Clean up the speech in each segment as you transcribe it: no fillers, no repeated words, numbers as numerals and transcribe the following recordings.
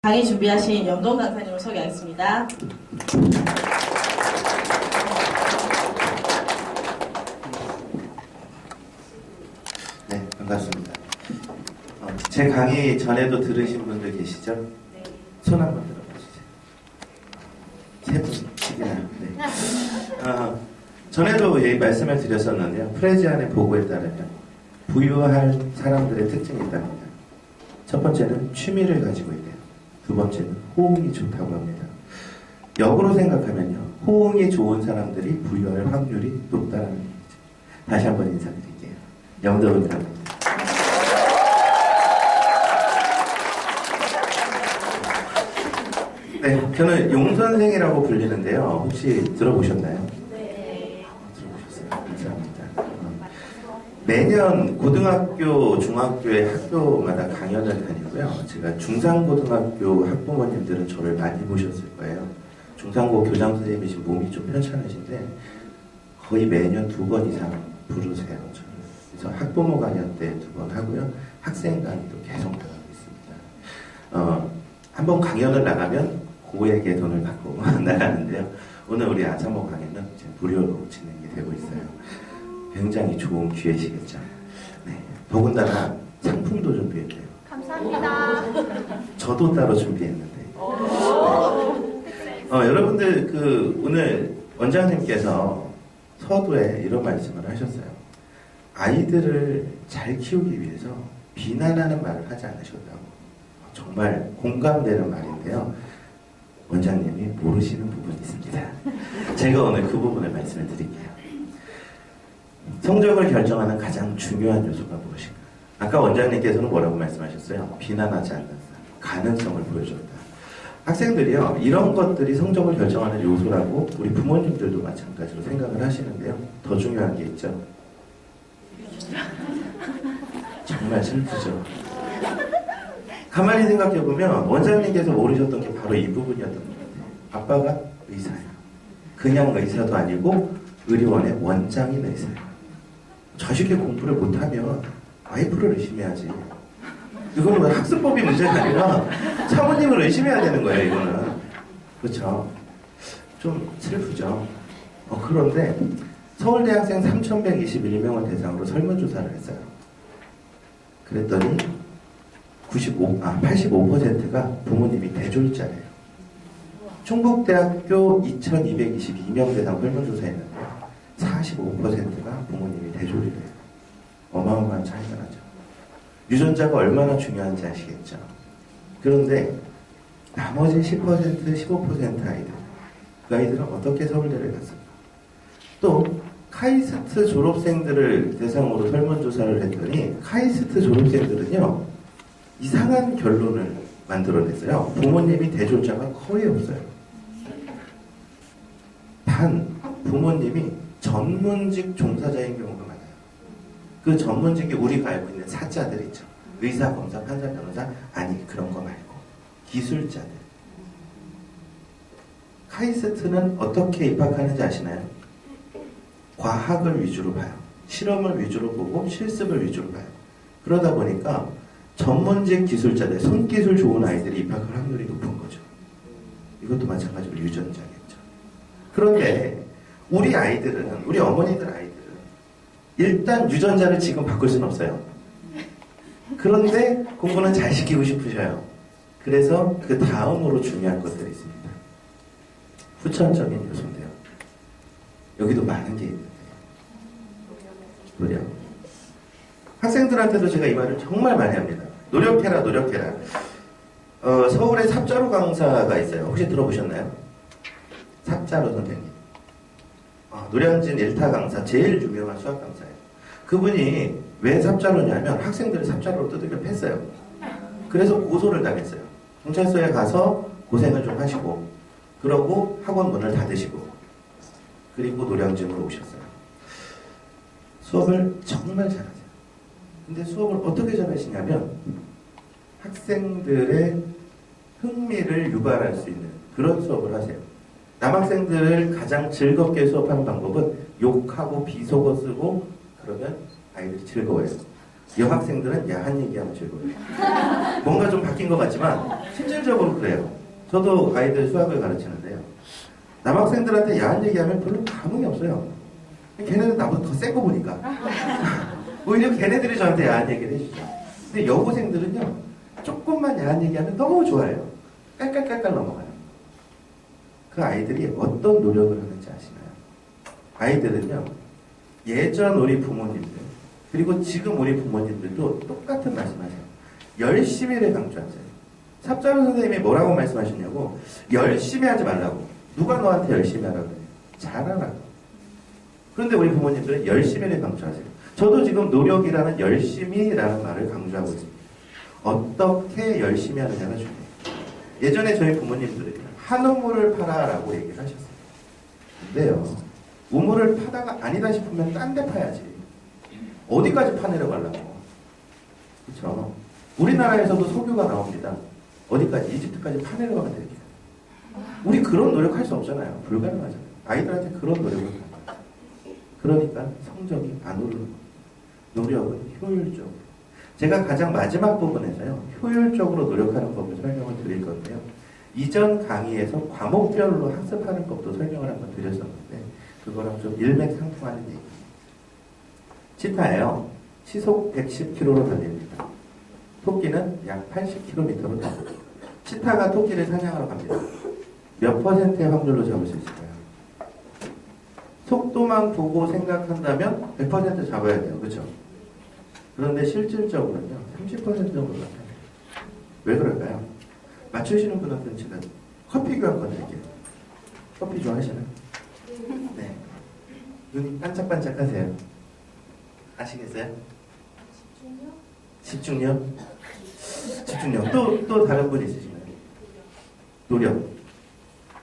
강의 준비하신 염동 강사님을 소개하겠습니다. 네, 반갑습니다. 제 강의 전에도 들으신 분들 계시죠? 네. 손 한번 들어보시죠. 세 분씩이나. 네. 전에도 말씀을 드렸었는데요. 프레지안의 보고에 따르면 부유할 사람들의 특징이 있답니다. 첫 번째는 취미를 가지고 있대요. 두 번째는 호응이 좋다고 합니다. 역으로 생각하면요. 호응이 좋은 사람들이 부유할 확률이 높다는 얘기죠. 다시 한번 인사드릴게요. 염도훈입니다. 네, 저는 용선생이라고 불리는데요. 혹시 들어보셨나요? 네. 들어보셨어요. 감사합니다. 매년 고등학교, 중학교의 학교마다 강연을 다니고요. 제가 중상고등학교 학부모님들은 저를 많이 보셨을 거예요. 중상고 교장 선생님이신 몸이 좀 편찮으신데 거의 매년 2번 이상 부르세요. 저를. 그래서 학부모 강연 때 2번 하고요. 학생 강의도 계속 나가고 있습니다. 한번 강연을 나가면 고액의 돈을 받고 나가는데요. 오늘 우리 아사모 강의는 이제 무료로 진행이 되고 있어요. 굉장히 좋은 기회시겠죠. 네. 더군다나 상품도 준비했대요. 감사합니다. 저도 따로 준비했는데. 네. 여러분들 오늘 원장님께서 서두에 이런 말씀을 하셨어요. 아이들을 잘 키우기 위해서 비난하는 말을 하지 않으셨다고. 정말 공감되는 말인데요. 원장님이 모르시는 부분이 있습니다. 제가 오늘 그 부분을 말씀을 드릴게요. 성적을 결정하는 가장 중요한 요소가 무엇인가? 아까 원장님께서는 뭐라고 말씀하셨어요? 비난하지 않는다. 가능성을 보여줬다. 학생들이요, 이런 것들이 성적을 결정하는 요소라고 우리 부모님들도 마찬가지로 생각을 하시는데요. 더 중요한 게 있죠. 정말 슬프죠. 가만히 생각해보면 원장님께서 모르셨던 게 바로 이 부분이었던 것 같아요. 아빠가 의사예요. 그냥 의사도 아니고 의료원의 원장인 의사예요. 자식이 공부를 못하면 와이프를 의심해야지. 이거는 학습법이 문제가 아니라 사모님을 의심해야 되는 거예요. 이거는. 그렇죠. 좀 슬프죠. 그런데 서울대 학생 3,121명을 대상으로 설문조사를 했어요. 그랬더니 85%가 부모님이 대졸자래요. 충북대학교 2,222명 대상 설문조사했는데 45%가 부모님이 대졸이래요. 어마어마한 차이가 나죠. 유전자가 얼마나 중요한지 아시겠죠? 그런데 나머지 10%, 15% 아이들, 그 아이들은 어떻게 서울대를 갔을까? 또 카이스트 졸업생들을 대상으로 설문조사를 했더니 카이스트 졸업생들은요, 이상한 결론을 만들어냈어요. 부모님이 대졸자가 거의 없어요. 단 부모님이 전문직 종사자인 경우가 많아요. 그 전문직이 우리가 알고 있는 사자들 있죠. 의사, 검사, 판사, 변호사, 아니 그런 거 말고 기술자들. 카이스트는 어떻게 입학하는지 아시나요? 과학을 위주로 봐요. 실험을 위주로 보고 실습을 위주로 봐요. 그러다 보니까 전문직 기술자들, 손기술 좋은 아이들이 입학할 확률이 높은 거죠. 이것도 마찬가지로 유전자겠죠. 그런데 우리 아이들은, 우리 어머니들 아이들은 일단 유전자를 지금 바꿀 수는 없어요. 그런데 공부는 잘 시키고 싶으셔요. 그래서 그 다음으로 중요한 것들이 있습니다. 후천적인 요소인데요. 여기도 많은 게 있는데 노력. 학생들한테도 제가 이 말을 정말 많이 합니다. 노력해라, 노력해라. 서울에 삽자루 강사가 있어요. 혹시 들어보셨나요? 삽자루 선생님. 노량진 1타 강사, 제일 유명한 수학 강사예요. 그분이 왜 삽자루냐면 학생들을 삽자루로 두들겨 팼어요. 그래서 고소를 당했어요. 경찰서에 가서 고생을 좀 하시고, 그러고 학원 문을 닫으시고, 그리고 노량진으로 오셨어요. 수업을 정말 잘하세요. 근데 수업을 어떻게 잘하시냐면 학생들의 흥미를 유발할 수 있는 그런 수업을 하세요. 남학생들을 가장 즐겁게 수업하는 방법은 욕하고 비속어 쓰고 그러면 아이들이 즐거워요. 여학생들은 야한 얘기하면 즐거워요. 뭔가 좀 바뀐 것 같지만 실질적으로 그래요. 저도 아이들 수학을 가르치는데요. 남학생들한테 야한 얘기하면 별로 감흥이 없어요. 걔네는 나보다 더 센 거 보니까. 오히려 걔네들이 저한테 야한 얘기를 해주죠. 근데 여고생들은요, 조금만 야한 얘기하면 너무 좋아해요. 깔깔깔깔 넘어가요. 그 아이들이 어떤 노력을 하는지 아시나요? 아이들은요, 예전 우리 부모님들, 그리고 지금 우리 부모님들도 똑같은 말씀하세요. 열심히를 강조하세요. 삽자루 선생님이 뭐라고 말씀하셨냐고, 열심히 하지 말라고. 누가 너한테 열심히 하라고 그래요? 잘하라고. 그런데 우리 부모님들은 열심히를 강조하세요. 저도 지금 노력이라는 열심히라는 말을 강조하고 있습니다. 어떻게 열심히 하느냐가 중요해요. 예전에 저희 부모님들은 한 우물을 파라라고 얘기를 하셨어요. 근데요, 우물을 파다가 아니다 싶으면 딴 데 파야지. 어디까지 파내려 가려고. 그렇죠? 우리나라에서도 석유가 나옵니다. 어디까지? 이집트까지 파내려 가면 되겠다. 우리 그런 노력할 수 없잖아요. 불가능하잖아요. 아이들한테 그런 노력을 하는 거예요. 그러니까 성적이 안 오르는 거예요. 노력은 효율적으로. 제가 가장 마지막 부분에서요, 효율적으로 노력하는 법을 설명을 드릴 건데요. 이전 강의에서 과목별로 학습하는 법도 설명을 한번 드렸었는데, 그거랑 좀 일맥상통하는 얘기입니다. 치타예요. 시속 110km로 달립니다. 토끼는 약 80km로 달립니다. 치타가 토끼를 사냥하러 갑니다. 몇 %의 확률로 잡을 수 있을까요? 속도만 보고 생각한다면 100% 잡아야 돼요. 그렇죠? 그런데 실질적으로는요, 30% 정도 나타나요. 왜 그럴까요? 맞추시는 분한테는 제가 커피 교환권 드릴게요. 커피 좋아하시나요? 네. 눈이 반짝반짝 하세요. 아시겠어요? 집중력? 집중력. 또 다른 분 있으신가요? 노력.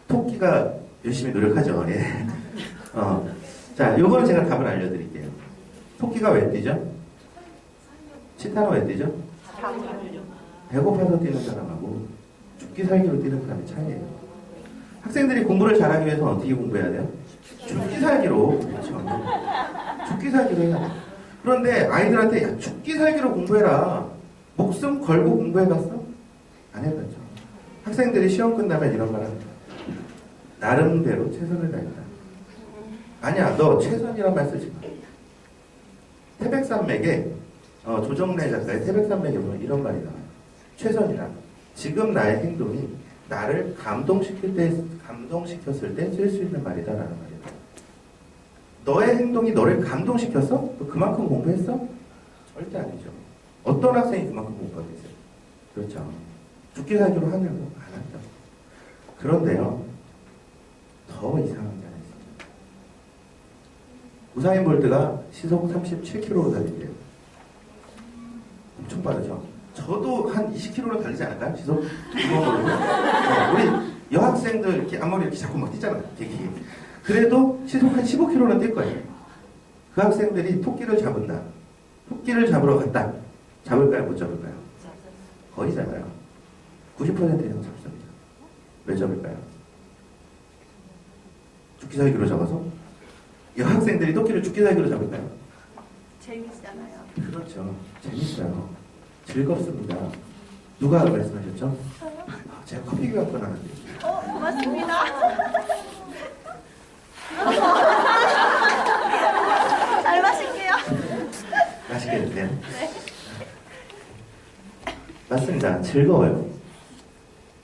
토끼가 열심히 노력하죠. 예. 자, 요거는 제가 답을 알려드릴게요. 토끼가 왜 뛰죠? 치타는 왜 뛰죠? 배고파서 뛰는 사람하고 죽기 살기로 뛰는 사람의 차이예요. 학생들이 공부를 잘하기 위해서는 어떻게 공부해야 돼요? 죽기 살기로. 그렇죠. 죽기 살기로 해야 돼요. 그런데 아이들한테 야, 죽기 살기로 공부해라. 목숨 걸고 공부해봤어? 안 해봤죠. 학생들이 시험 끝나면 이런 말 합니다. 나름대로 최선을 다했다. 아니야, 너 최선이란 말 쓰지 마. 태백산맥에 조정래 작가의 태백산맥에 보면 이런 말이 나와요. 최선이라. 지금 나의 행동이 나를 감동시켰을 때 쓸 수 있는 말이다라는 말이에요. 너의 행동이 너를 감동시켰어? 너 그만큼 공부했어? 절대 아니죠. 어떤 학생이 그만큼 공부하겠어요? 그렇죠. 죽기 살기로 하려고 안 한다. 그런데요, 더 이상한 게 하나 있습니다. 우사인 볼트가 시속 37km로 달리게요. 엄청 빠르죠. 저도 한 20km로 달리지 않을까요? 시속? 우리 여학생들 이렇게 앞머리 이렇게 자꾸 막 뛰잖아요. 되게. 그래도 시속 한 15km는 뛸 거예요. 그 학생들이 토끼를 잡은다. 토끼를 잡으러 갔다. 잡을까요? 못 잡을까요? 거의 잡아요. 90% 이상 잡습니다. 왜 잡을까요? 죽기 살기로 잡아서? 여학생들이 토끼를 죽기 살기로 잡을까요? 재밌잖아요. 그렇죠. 재밌어요. 즐겁습니다. 누가 말씀하셨죠? 제가 커피 교환권 하나 드릴게요. 고맙습니다. 잘 마실게요. 맛있겠는데요? 네. 맞습니다. 즐거워요.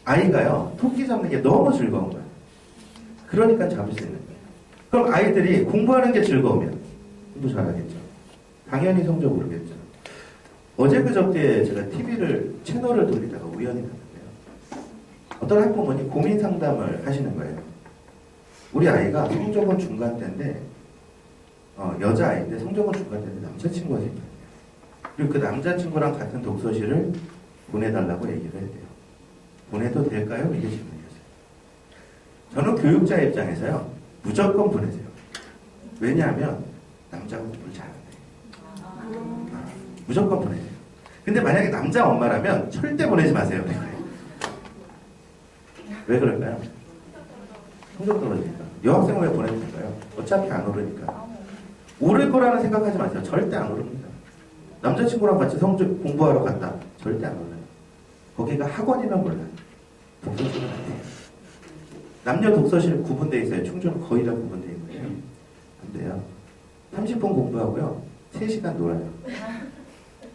아이가요, 토끼 잡는 게 너무 즐거운 거예요. 그러니까 잡을 수 있는 거예요. 그럼 아이들이 공부하는 게 즐거우면 공부 잘하겠죠. 당연히 성적 오르겠죠. 어제 그저께 제가 채널을 돌리다가 우연히 봤는데요. 어떤 학부모님 고민 상담을 하시는 거예요. 우리 아이가 성적은 중간대인데, 여자아이인데 성적은 중간대인데 남자친구가 생겼대요. 그리고 그 남자친구랑 같은 독서실을 보내달라고 얘기를 했대요. 보내도 될까요? 이게 질문이었어요. 저는 교육자 입장에서요, 무조건 보내세요. 왜냐하면 남자가 공부를 잘하는데. 무조건 보내세요. 근데 만약에 남자 엄마라면 절대 보내지 마세요. 왜 그럴까요? 성적 떨어지니까. 여학생을 왜 보내는 건가요? 어차피 안 오르니까. 오를 거라는 생각하지 마세요. 절대 안 오릅니다. 남자친구랑 같이 성적 공부하러 갔다. 절대 안 올라요. 거기가 학원이면 몰라요. 독서실은 안 돼요. 남녀 독서실 구분되어 있어요. 충주는 거의 다 구분되어 있는 거예요. 근데요. 30분 공부하고요. 3시간 놀아요.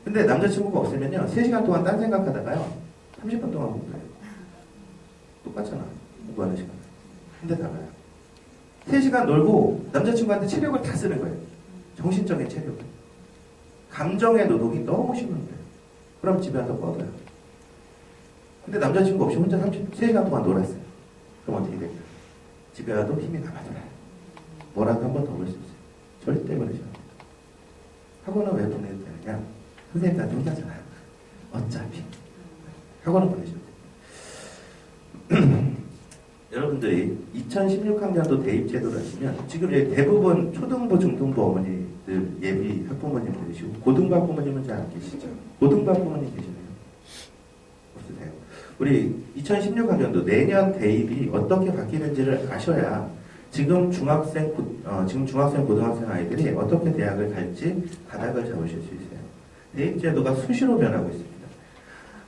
근데 남자친구가 없으면요. 3시간 동안 딴 생각하다가요. 30분 동안 공부해요. 똑같잖아. 공부하는 시간. 근데 달라요. 3시간 놀고 남자친구한테 체력을 다 쓰는 거예요. 정신적인 체력을. 감정의 노동이 너무 심한 거예요. 그럼 집에 와서 뻗어요. 근데 남자친구 없이 혼자 3시간 동안 놀았어요. 그럼 어떻게 될까요? 집에 와도 힘이 남아돌아요. 뭐라도 한 번 더 볼 수 있어요. 절대 보내지 않아요. 학원은 왜 보내야 되느냐? 선생님한테 혼나잖아요. 어차피. 학원은 보내셔야 돼요. 여러분들이 2016학년도 대입제도를 하시면 지금 대부분 초등부, 중등부 어머니들 예비 학부모님들이시고 고등부 학부모님은 잘 안 계시죠? 고등부 학부모님 계시나요? 없으세요? 우리 2016학년도 내년 대입이 어떻게 바뀌는지를 아셔야 지금 중학생, 고등학생 아이들이 어떻게 대학을 갈지 가닥을 잡으실 수 있어요. 대입제도가 수시로 변하고 있습니다.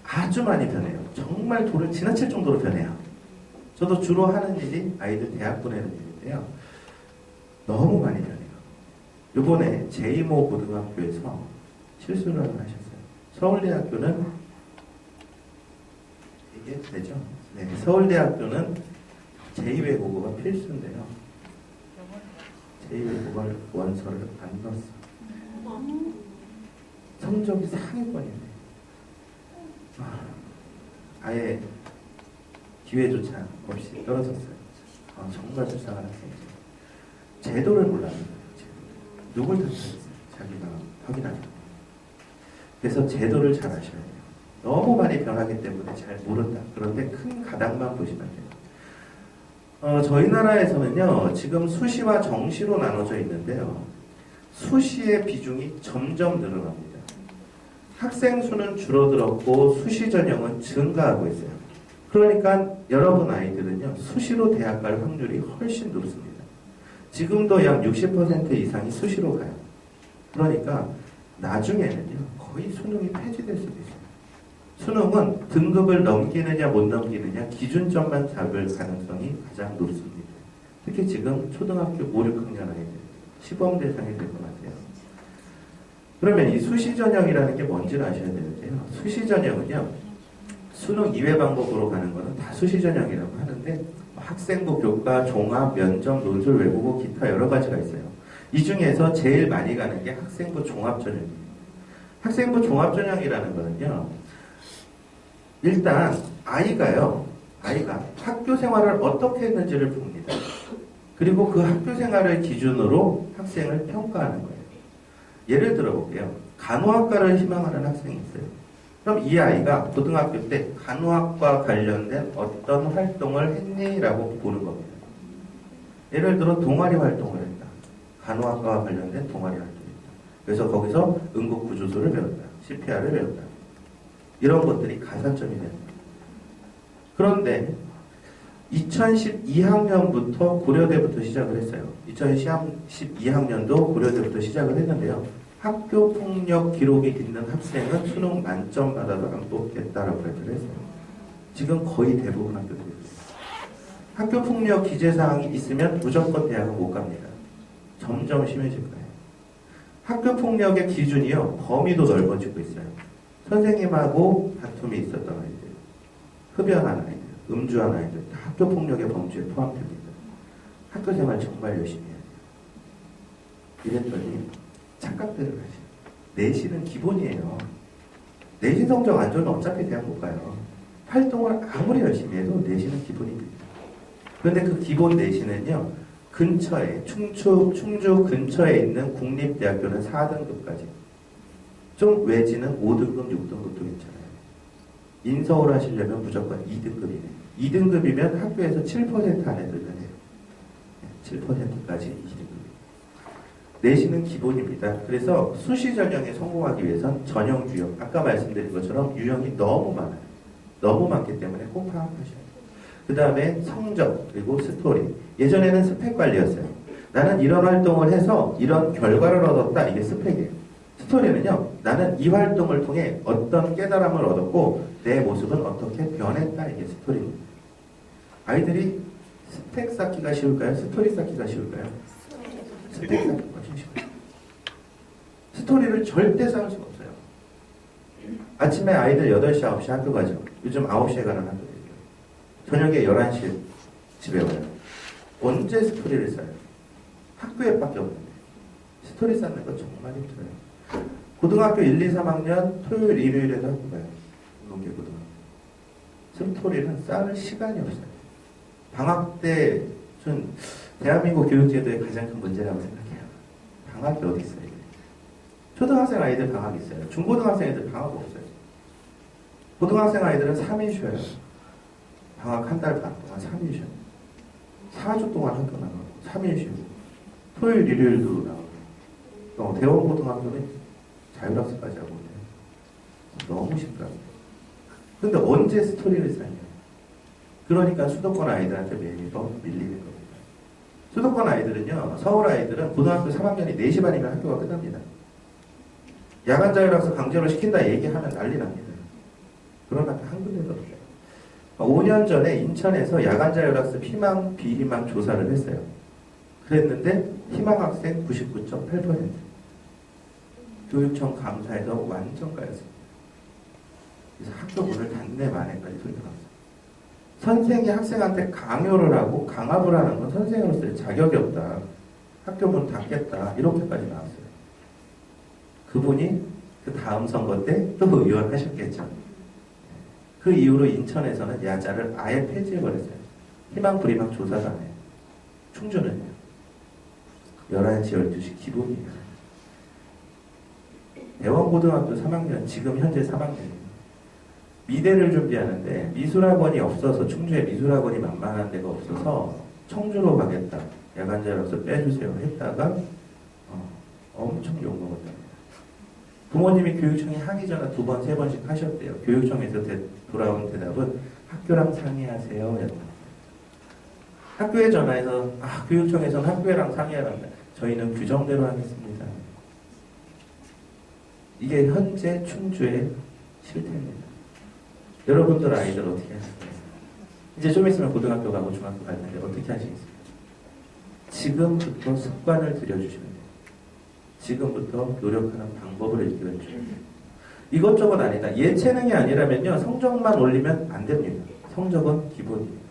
아주 많이 변해요. 정말 도를 지나칠 정도로 변해요. 저도 주로 하는 일이 아이들 대학 보내는 일인데요. 너무 많이 변해요. 이번에 제2모 고등학교에서 실수를 하셨어요. 서울대학교는 이게 되죠? 네, 서울대학교는 제2외국어가 필수인데요. 제2외국어 원서를 안 넣었어. 성적이 상위권이네. 아예 기회조차 없이 떨어졌어요. 정말 불쌍한 학생이죠. 제도를 몰라요. 누굴 탓하겠어요? 자기가 확인하죠. 그래서 제도를 잘 아셔야 돼요. 너무 많이 변하기 때문에 잘 모른다. 그런데 큰 가닥만 보시면 돼요. 저희 나라에서는요, 지금 수시와 정시로 나눠져 있는데요. 수시의 비중이 점점 늘어납니다. 학생 수는 줄어들었고 수시 전형은 증가하고 있어요. 그러니까 여러분 아이들은요, 수시로 대학 갈 확률이 훨씬 높습니다. 지금도 약 60% 이상이 수시로 가요. 그러니까 나중에는요, 거의 수능이 폐지될 수도 있어요. 수능은 등급을 넘기느냐 못 넘기느냐 기준점만 잡을 가능성이 가장 높습니다. 특히 지금 초등학교 5, 6학년 아이들 시범 대상이 될 것 같아요. 그러면 이 수시 전형이라는 게 뭔지를 아셔야 되는데요. 수시 전형은요, 수능 2회 방법으로 가는 거는 다 수시 전형이라고 하는데 학생부, 교과, 종합, 면접, 논술, 외국어, 기타 여러 가지가 있어요. 이 중에서 제일 많이 가는 게 학생부 종합 전형이에요. 학생부 종합 전형이라는 거는요, 일단 아이가 학교 생활을 어떻게 했는지를 봅니다. 그리고 그 학교 생활을 기준으로 학생을 평가하는 거예요. 예를 들어 볼게요. 간호학과를 희망하는 학생이 있어요. 그럼 이 아이가 고등학교 때 간호학과 관련된 어떤 활동을 했니? 라고 보는 겁니다. 예를 들어 동아리 활동을 했다. 간호학과와 관련된 동아리 활동을 했다. 그래서 거기서 응급구조소를 배웠다. CPR을 배웠다. 이런 것들이 가산점이 됩니다. 그런데 2012학년부터 고려대부터 시작을 했어요. 2012학년도 고려대부터 시작을 했는데요. 학교폭력 기록이 있는 학생은 수능 만점 받아도 안 뽑겠다라고 발표를 했어요. 지금 거의 대부분 학교들이 있어요. 학교폭력 기재사항이 있으면 무조건 대학은 못 갑니다. 점점 심해질 거예요. 학교폭력의 기준이요, 범위도 넓어지고 있어요. 선생님하고 다툼이 있었던 아이들, 흡연한 아이들, 음주한 아이들, 다 학교폭력의 범주에 포함됩니다. 학교생활 정말 열심히 해야 돼요. 이랬더니 착각들을 하시죠. 내신은 기본이에요. 내신 성적 안 좋으면 어차피 대학 못 가요. 활동을 아무리 열심히 해도 내신은 기본입니다. 그런데 그 기본 내신은요, 근처에, 충주 근처에 있는 국립대학교는 4등급까지. 좀 외지는 5등급, 6등급도 괜찮아요. 인서울 하시려면 무조건 2등급이네요. 2등급이면 학교에서 7% 안에 들면 해요. 7%까지 2등급. 내신은 기본입니다. 그래서 수시 전형에 성공하기 위해선 전형 유형, 아까 말씀드린 것처럼 유형이 너무 많아요. 너무 많기 때문에 꼭 파악하셔야 돼요. 그 다음에 성적, 그리고 스토리. 예전에는 스펙 관리였어요. 나는 이런 활동을 해서 이런 결과를 얻었다. 이게 스펙이에요. 스토리는요, 나는 이 활동을 통해 어떤 깨달음을 얻었고 내 모습은 어떻게 변했다. 이게 스토리입니다. 아이들이 스택 쌓기가 쉬울까요? 스토리 쌓기가 쉬울까요? 스택 쌓기가 훨씬 쉬워요. 스토리를 절대 쌓을 수가 없어요. 아침에 아이들 8시, 9시 학교 가죠. 요즘 9시에 가는 학교도 있어요. 저녁에 11시에 집에 와요. 언제 스토리를 쌓아요? 학교에 밖에 없는데. 스토리 쌓는 거 정말 힘들어요. 고등학교 1, 2, 3학년 토요일, 일요일에도 학교 가요. 농계 고등학교. 스토리는 쌓을 시간이 없어요. 방학 때, 전 대한민국 교육제도의 가장 큰 문제라고 생각해요. 방학이 어디 있어요? 초등학생 아이들 방학 있어요. 중고등학생 애들 방학 없어요. 고등학생 아이들은 3일 쉬어요. 방학 한 달 반 동안 3일 쉬어요. 4주 동안 학교 나가고 3일 쉬고 토요일, 일요일도 나가고 대원고등학교는 자율학습까지 하고 있네요. 너무 심각해요. 근데 언제 스토리를 쌓냐? 그러니까 수도권 아이들한테 매니버 밀리는 겁니다. 수도권 아이들은요, 서울 아이들은 고등학교 3학년이 4시 반이면 학교가 끝납니다. 야간 자율학습 강제로 시킨다 얘기하면 난리 납니다. 그런 학교 한 군데도 없어요. 5년 전에 인천에서 야간 자율학습 희망, 비희망 조사를 했어요. 그랬는데 희망 학생 99.8%. 교육청 감사에서 완전 까였습니다. 그래서 학교 문을 닫네 만에까지 소리가 났어요. 선생이 학생한테 강요를 하고 강압을 하는 건 선생으로서의 자격이 없다. 학교 문 닫겠다. 이렇게까지 나왔어요. 그분이 그 다음 선거 때 또 의원 하셨겠죠. 그 이후로 인천에서는 야자를 아예 폐지해버렸어요. 희망, 불희망 조사도 안 해요. 충주는요. 11시, 12시 기본이에요. 대원고등학교 3학년, 지금 현재 3학년이에요. 미대를 준비하는데 미술학원이 없어서, 충주에 미술학원이 만만한 데가 없어서 청주로 가겠다. 야간자율학습 빼주세요. 했다가 엄청 욕먹었답니다. 부모님이 교육청에 항의 전화 2번, 3번씩 하셨대요. 교육청에서 돌아온 대답은 학교랑 상의하세요. 학교에 전화해서 교육청에서는 학교랑 상의하랍니다. 저희는 규정대로 하겠습니다. 이게 현재 충주의 실태입니다. 여러분들 아이들 어떻게 하실까요? 이제 좀 있으면 고등학교 가고 중학교 갈 텐데 어떻게 하시겠습니까? 지금부터 습관을 들여주시면 돼요. 지금부터 노력하는 방법을 일깨워주시면 돼요. 이것저것 아니다. 예체능이 아니라면요, 성적만 올리면 안 됩니다. 성적은 기본이에요.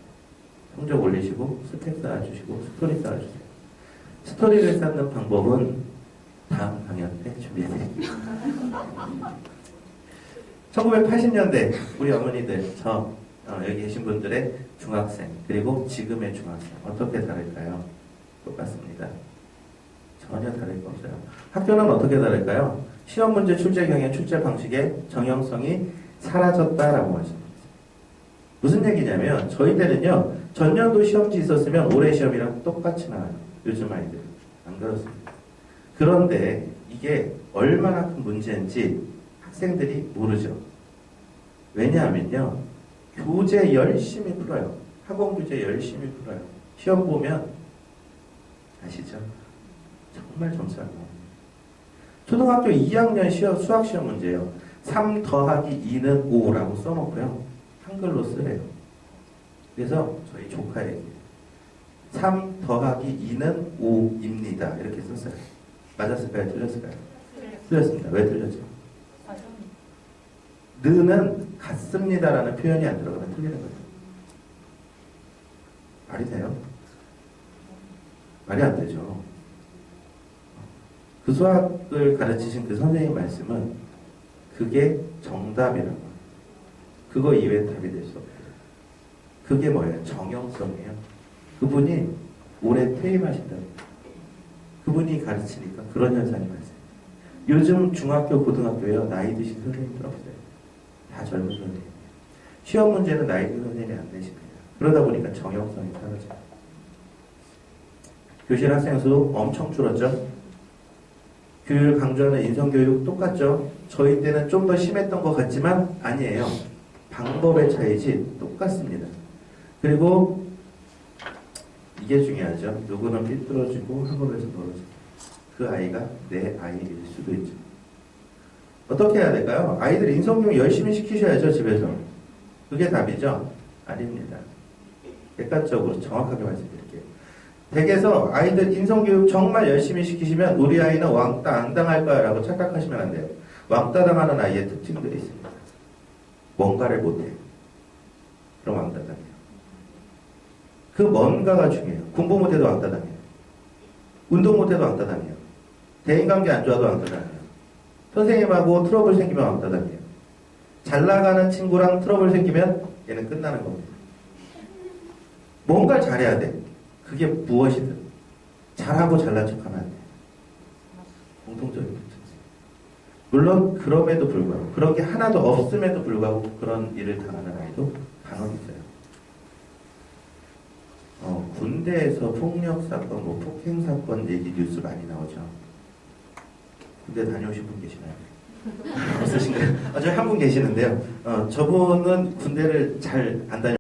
성적 올리시고 스택 쌓아주시고 스토리 쌓아주세요. 스토리를 쌓는 방법은 다음 강연 때 준비해드립니다. 1980년대 우리 어머니들, 여기 계신 분들의 중학생, 그리고 지금의 중학생 어떻게 다를까요? 똑같습니다. 전혀 다를 거 없어요. 학교는 어떻게 다를까요? 시험 문제 출제 경향 출제 방식의 정형성이 사라졌다라고 하십니다. 무슨 얘기냐면 저희 때는요, 전년도 시험지 있었으면 올해 시험이랑 똑같이 나와요. 요즘 아이들 안 그렇습니다. 그런데 이게 얼마나 큰 문제인지 학생들이 모르죠. 왜냐하면요, 교재 열심히 풀어요. 학원 교재 열심히 풀어요. 시험 보면 아시죠? 정말 점수 안 나옵니다. 초등학교 2학년 수학 시험 문제예요. 3 더하기 2는 5라고 써놓고요, 한글로 쓰래요. 그래서 저희 조카에게 3 더하기 2는 5입니다. 이렇게 썼어요. 맞았을까요? 틀렸을까요? 틀렸습니다. 왜 틀렸죠? 느는 같습니다라는 표현이 안 들어가면 틀리는 거예요. 말이 돼요? 말이 안 되죠. 그 수학을 가르치신 그 선생님 말씀은 그게 정답이라고. 그거 이외에 답이 될 수 없어요. 그게 뭐예요? 정형성이에요. 그분이 올해 퇴임하신다. 그분이 가르치니까 그런 현상이 발생. 요즘 중학교, 고등학교에요, 나이 드신 선생님들 없어요. 다 젊은 선생님. 시험 문제는 나이 든 선생님이 안 내십니다. 그러다 보니까 정형성이 사라져요. 교실 학생 수 엄청 줄었죠. 교육을 강조하는 인성교육 똑같죠. 저희 때는 좀 더 심했던 것 같지만 아니에요. 방법의 차이지 똑같습니다. 그리고 이게 중요하죠. 누구는 삐뚤어지고 학업에서 멀어지고 그 아이가 내 아이일 수도 있죠. 어떻게 해야 될까요? 아이들 인성교육 열심히 시키셔야죠, 집에서. 그게 답이죠? 아닙니다. 객관적으로 정확하게 말씀드릴게요. 댁에서 아이들 인성교육 정말 열심히 시키시면 우리 아이는 왕따 안 당할 거야 라고 착각하시면 안 돼요. 왕따 당하는 아이의 특징들이 있습니다. 뭔가를 못해요. 그럼 왕따 당해요. 그 뭔가가 중요해요. 공부 못해도 왕따 당해요. 운동 못해도 왕따 당해요. 대인관계 안 좋아도 왕따 당해요. 선생님하고 트러블 생기면 왕따 당해요. 잘 나가는 친구랑 트러블 생기면 얘는 끝나는 겁니다. 뭔가를 잘해야 돼. 그게 무엇이든. 잘하고 잘난 척하면 안 돼. 공통적인 특징. 물론 그럼에도 불구하고 그런 게 하나도 없음에도 불구하고 그런 일을 당하는 아이도 간혹 있어요. 군대에서 폭력사건, 뭐 폭행사건 얘기 뉴스 많이 나오죠. 군대 다녀오신 분 계시나요? 없으신가요? 저희 한 분 계시는데요. 저분은 군대를 잘 안 다녀